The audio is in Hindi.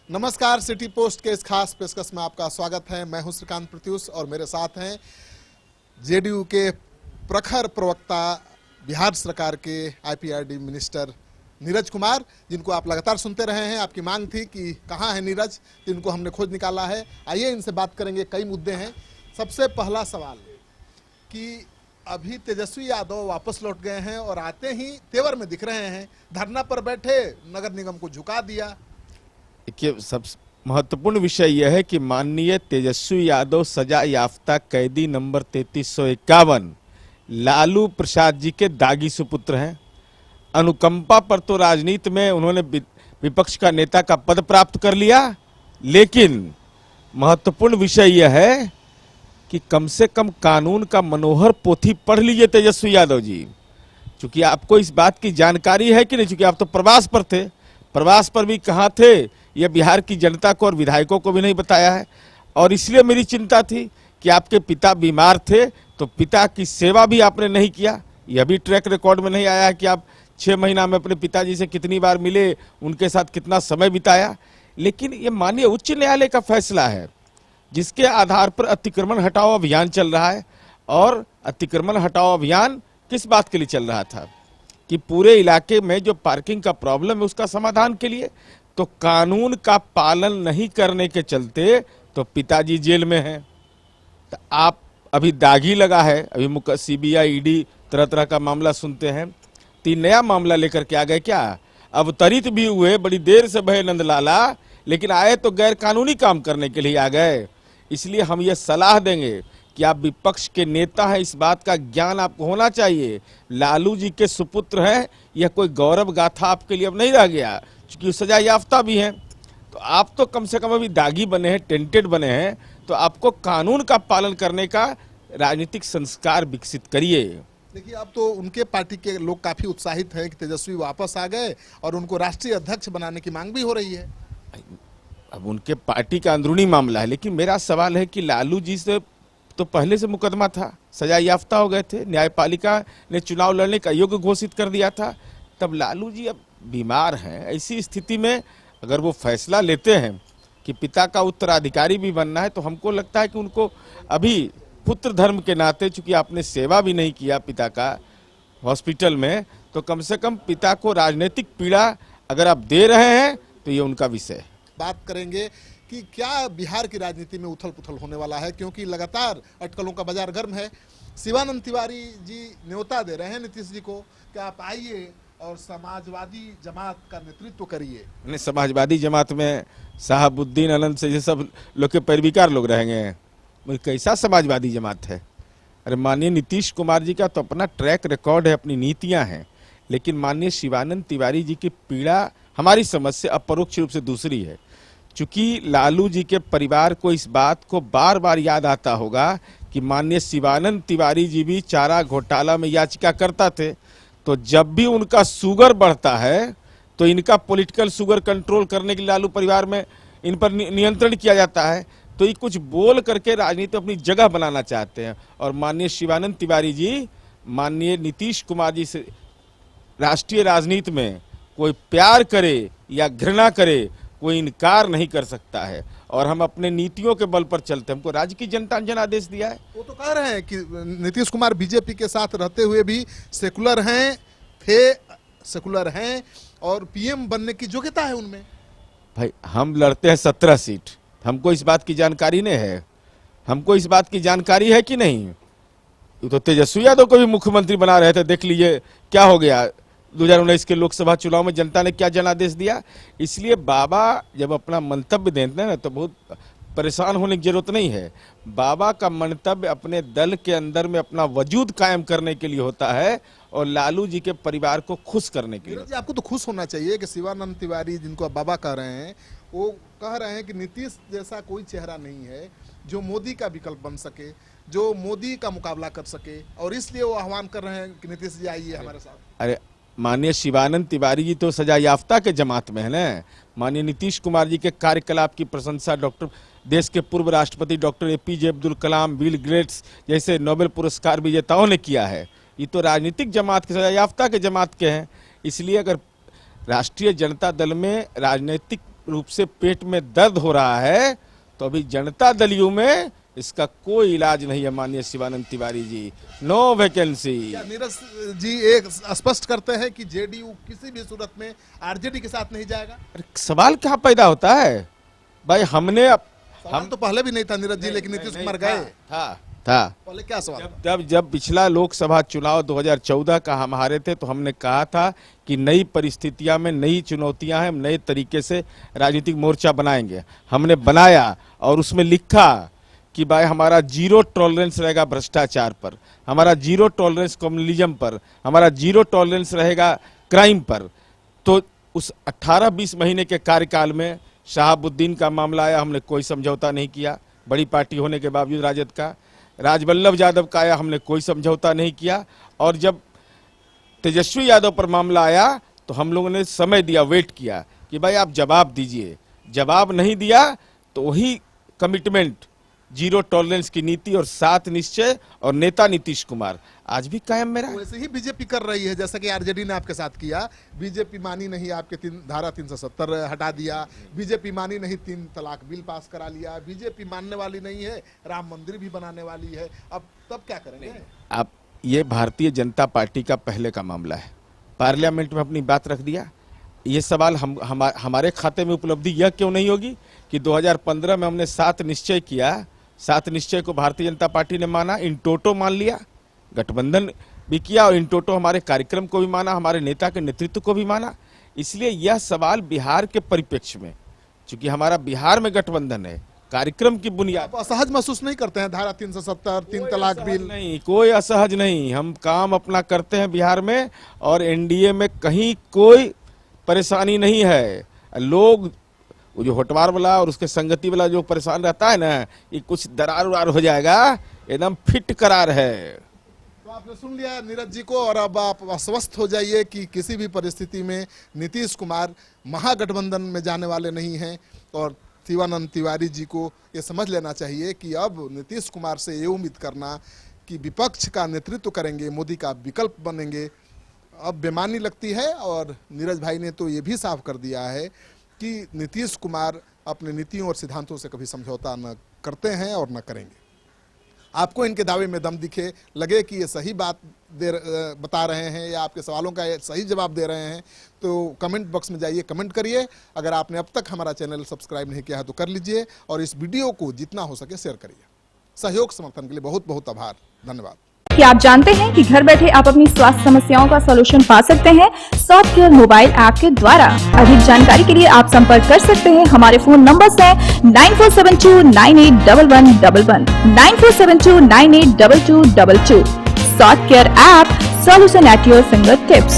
नमस्कार, सिटी पोस्ट के इस खास पेशकश में आपका स्वागत है। मैं हूं श्रीकांत प्रत्युष और मेरे साथ हैं जेडीयू के प्रखर प्रवक्ता, बिहार सरकार के आईपीआरडी मिनिस्टर नीरज कुमार, जिनको आप लगातार सुनते रहे हैं। आपकी मांग थी कि कहां है नीरज, तो इनको हमने खोज निकाला है। आइए इनसे बात करेंगे। कई मुद्दे हैं। सबसे पहला सवाल कि अभी तेजस्वी यादव वापस लौट गए हैं और आते ही तेवर में दिख रहे हैं, धरना पर बैठे, नगर निगम को झुका दिया। देखिए, सब महत्वपूर्ण विषय यह है कि माननीय तेजस्वी यादव सजा याफ्ता कैदी नंबर 3351 लालू प्रसाद जी के दागी सुपुत्र हैं। अनुकंपा पर तो राजनीति में उन्होंने विपक्ष का नेता का पद प्राप्त कर लिया, लेकिन महत्वपूर्ण विषय यह है कि कम से कम कानून का मनोहर पोथी पढ़ लीजिए तेजस्वी यादव जी। चूंकि आपको इस बात की जानकारी है कि नहीं, चूंकि आप तो प्रवास पर थे, प्रवास पर भी कहाँ थे यह बिहार की जनता को और विधायकों को भी नहीं बताया है। और इसलिए मेरी चिंता थी कि आपके पिता बीमार थे तो पिता की सेवा भी आपने नहीं किया। यह भी ट्रैक रिकॉर्ड में नहीं आया है कि आप 6 महीना में अपने पिताजी से कितनी बार मिले, उनके साथ कितना समय बिताया। लेकिन ये माननीय उच्च न्यायालय का फैसला है जिसके आधार पर अतिक्रमण हटाओ अभियान चल रहा है। और अतिक्रमण हटाओ अभियान किस बात के लिए चल रहा था कि पूरे इलाके में जो पार्किंग का प्रॉब्लम है उसका समाधान के लिए। तो कानून का पालन नहीं करने के चलते तो पिताजी जेल में हैं। तो आप अभी दागी लगा है, अभी सीबीआई ईडी तरह तरह का मामला सुनते हैं। 3 नया मामला लेकर के आ गए क्या? अवतरित भी हुए, बड़ी देर से भय नंदलाला, लेकिन आए तो गैर कानूनी काम करने के लिए आ गए। इसलिए हम ये सलाह देंगे कि आप विपक्ष के नेता हैं, इस बात का ज्ञान आपको होना चाहिए। लालू जी के सुपुत्र हैं, यह कोई गौरव गाथा आपके लिए अब नहीं रह गया, क्योंकि सजा याफ्ता भी हैं। तो आप तो कम से कम अभी दागी बने हैं, टेंटेड बने हैं, तो आपको कानून का पालन करने का राजनीतिक संस्कार विकसित करिए। देखिए, अब तो उनके पार्टी के लोग काफी उत्साहित हैं कि तेजस्वी वापस आ गए और उनको राष्ट्रीय अध्यक्ष बनाने की मांग भी हो रही है। अब उनके पार्टी का अंदरूनी मामला है, लेकिन मेरा सवाल है कि लालू जी से तो पहले से मुकदमा था, सजा याफ्ता हो गए थे, न्यायपालिका ने चुनाव लड़ने का योग्य घोषित कर दिया था। तब लालू जी अब बीमार हैं। ऐसी स्थिति में अगर वो फैसला लेते हैं कि पिता का उत्तराधिकारी भी बनना है, तो हमको लगता है कि उनको अभी पुत्र धर्म के नाते, चूंकि आपने सेवा भी नहीं किया पिता का हॉस्पिटल में, तो कम से कम पिता को राजनीतिक पीड़ा अगर आप दे रहे हैं तो ये उनका विषय है। बात करेंगे कि क्या बिहार की राजनीति में उथल पुथल होने वाला है, क्योंकि लगातार अटकलों का बाजार गर्म है। शिवानंद तिवारी जी न्योता दे रहे हैं नीतीश जी को कि आप आइए और समाजवादी जमात का नेतृत्व करिए। नहीं, समाजवादी जमात में साहबुद्दीन अनंत से ये सब लोग के पैरविकार लोग रहेंगे। कैसा समाजवादी जमात है? अरे माननीय नीतीश कुमार जी का तो अपना ट्रैक रिकॉर्ड है, अपनी नीतियां हैं, लेकिन माननीय शिवानंद तिवारी जी की पीड़ा हमारी समझ से अपरोक्ष रूप से दूसरी है। चूंकि लालू जी के परिवार को इस बात को बार बार याद आता होगा कि माननीय शिवानंद तिवारी जी भी चारा घोटाला में याचिका करता थे, तो जब भी उनका शुगर बढ़ता है तो इनका पॉलिटिकल शुगर कंट्रोल करने के लिए लालू परिवार में इन पर नियंत्रण किया जाता है। तो ये कुछ बोल करके राजनीति अपनी जगह बनाना चाहते हैं। और माननीय शिवानंद तिवारी जी माननीय नीतीश कुमार जी से राष्ट्रीय राजनीति में कोई प्यार करे या घृणा करे, कोई इनकार नहीं कर सकता है। और हम अपने नीतियों के बल पर चलते हैं। हमको राज्य की जनता ने जनादेश दिया है। वो तो कह रहे हैं कि नीतीश कुमार बीजेपी के साथ रहते हुए भी सेकुलर हैं और पीएम बनने की योग्यता है उनमें। भाई, हम लड़ते हैं 17 सीट, हमको इस बात की जानकारी नहीं है। हमको इस बात की जानकारी है कि नहीं? तो तेजस्वी यादव को भी मुख्यमंत्री बना रहे थे, देख लीजिए क्या हो गया। 2019 के लोकसभा चुनाव में जनता ने क्या जनादेश दिया। इसलिए बाबा जब अपना मंतव्य देते हैं ना, तो बहुत परेशान होने की जरूरत नहीं है। बाबा का मंतव्य अपने दल के अंदर में अपना वजूद कायम करने के लिए होता है और लालू जी के परिवार को खुश करने के लिए। आपको तो खुश होना चाहिए कि शिवानंद तिवारी, जिनको आप बाबा कह रहे हैं, वो कह रहे हैं कि नीतीश जैसा कोई चेहरा नहीं है जो मोदी का विकल्प बन सके, जो मोदी का मुकाबला कर सके, और इसलिए वो आह्वान कर रहे हैं कि नीतीश जी आइए हमारे साथ। अरे माननीय शिवानंद तिवारी जी तो सजा याफ्ता के जमात में है ना। माननीय नीतीश कुमार जी के कार्यकलाप की प्रशंसा देश के पूर्व राष्ट्रपति doctor APJ Abdul Kalam, Bill Gates जैसे नोबेल पुरस्कार विजेताओं ने किया है। ये तो राजनीतिक जमात के, सजा याफ्ता के जमात के हैं। इसलिए अगर राष्ट्रीय जनता दल में राजनीतिक रूप से पेट में दर्द हो रहा है, तो अभी जनता दल यू में इसका कोई इलाज नहीं है माननीय शिवानंद तिवारी जी। No vacancy. क्या नीरज जी एक स्पष्ट करते हैं कि जेडीयू किसी भी सूरत में आरजेडी के साथ नहीं जाएगा? अरे सवाल क्या पैदा होता है भाई? हमने हम तो पहले भी नहीं था नीरज जी, लेकिन नीतीश कुमार गए था पहले। क्या सवाल? जब पिछला लोकसभा चुनाव 2014 का हम हारे थे, तो हमने कहा था कि नई परिस्थितियां में नई चुनौतियां हैं, हम नए तरीके से राजनीतिक मोर्चा बनाएंगे। हमने बनाया और उसमें लिखा कि भाई हमारा जीरो टॉलरेंस रहेगा भ्रष्टाचार पर, हमारा जीरो टॉलरेंस कम्युनलिज्म पर, हमारा जीरो टॉलरेंस रहेगा क्राइम पर। तो उस 18-20 महीने के कार्यकाल में शहाबुद्दीन का मामला आया, हमने कोई समझौता नहीं किया, बड़ी पार्टी होने के बावजूद राजद का। राजवल्लभ यादव का आया, हमने कोई समझौता नहीं किया। और जब तेजस्वी यादव पर मामला आया, तो हम लोगों ने समय दिया, वेट किया कि भाई आप जवाब दीजिए। जवाब नहीं दिया तो वही कमिटमेंट, जीरो टॉलरेंस की नीति और 7 निश्चय और नेता नीतीश कुमार आज भी कायम मेरा। वैसे ही बीजेपी कर रही है जैसा कि आरजेडी ने आपके साथ किया। बीजेपी मानी नहीं, आपके धारा 370 हटा दिया। बीजेपी मानी नहीं, 3 तलाक बिल पास करा लिया। बीजेपी मानने वाली नहीं है, राम मंदिर भी बनाने वाली है। अब तब क्या करेंगे आप? ये भारतीय जनता पार्टी का पहले का मामला है, पार्लियामेंट में अपनी बात रख दिया। ये सवाल हमारे खाते में उपलब्धि यह क्यों नहीं होगी कि 2015 में हमने 7 निश्चय किया, 7 निश्चय को भारतीय जनता पार्टी ने माना, इन टोटो मान लिया, गठबंधन भी किया और इन टोटो हमारे कार्यक्रम को भी माना, हमारे नेता के नेतृत्व को भी माना। इसलिए यह सवाल बिहार के परिप्रेक्ष्य में, चूंकि हमारा बिहार में गठबंधन है, कार्यक्रम की बुनियाद। असहज महसूस नहीं करते हैं धारा 370, 3 तलाक बिल? नहीं, कोई असहज नहीं, हम काम अपना करते हैं बिहार में और एनडीए में कहीं कोई परेशानी नहीं है। लोग वो जो होटवार वाला और उसके संगति वाला जो परेशान रहता है ना, ये कुछ दरार उरार हो जाएगा, एकदम फिट करार है। तो आपने सुन लिया नीरज जी को, और अब आप आश्वस्त हो जाइए कि किसी भी परिस्थिति में नीतीश कुमार महागठबंधन में जाने वाले नहीं हैं। और शिवानंद तिवारी जी को ये समझ लेना चाहिए कि अब नीतीश कुमार से ये उम्मीद करना कि विपक्ष का नेतृत्व करेंगे, मोदी का विकल्प बनेंगे, अब बेमानी लगती है। और नीरज भाई ने तो ये भी साफ कर दिया है कि नीतीश कुमार अपने नीतियों और सिद्धांतों से कभी समझौता न करते हैं और न करेंगे। आपको इनके दावे में दम दिखे, लगे कि ये सही बात बता रहे हैं या आपके सवालों का सही जवाब दे रहे हैं, तो कमेंट बॉक्स में जाइए, कमेंट करिए। अगर आपने अब तक हमारा चैनल सब्सक्राइब नहीं किया है तो कर लीजिए, और इस वीडियो को जितना हो सके शेयर करिए। सहयोग समर्थन के लिए बहुत बहुत आभार, धन्यवाद। क्या आप जानते हैं कि घर बैठे आप अपनी स्वास्थ्य समस्याओं का सलूशन पा सकते हैं सॉफ्टकेयर मोबाइल ऐप के द्वारा? अधिक जानकारी के लिए आप संपर्क कर सकते हैं। हमारे फोन नंबर्स हैं 9472981111, 9472982222। Softcare app, solution at your finger tips.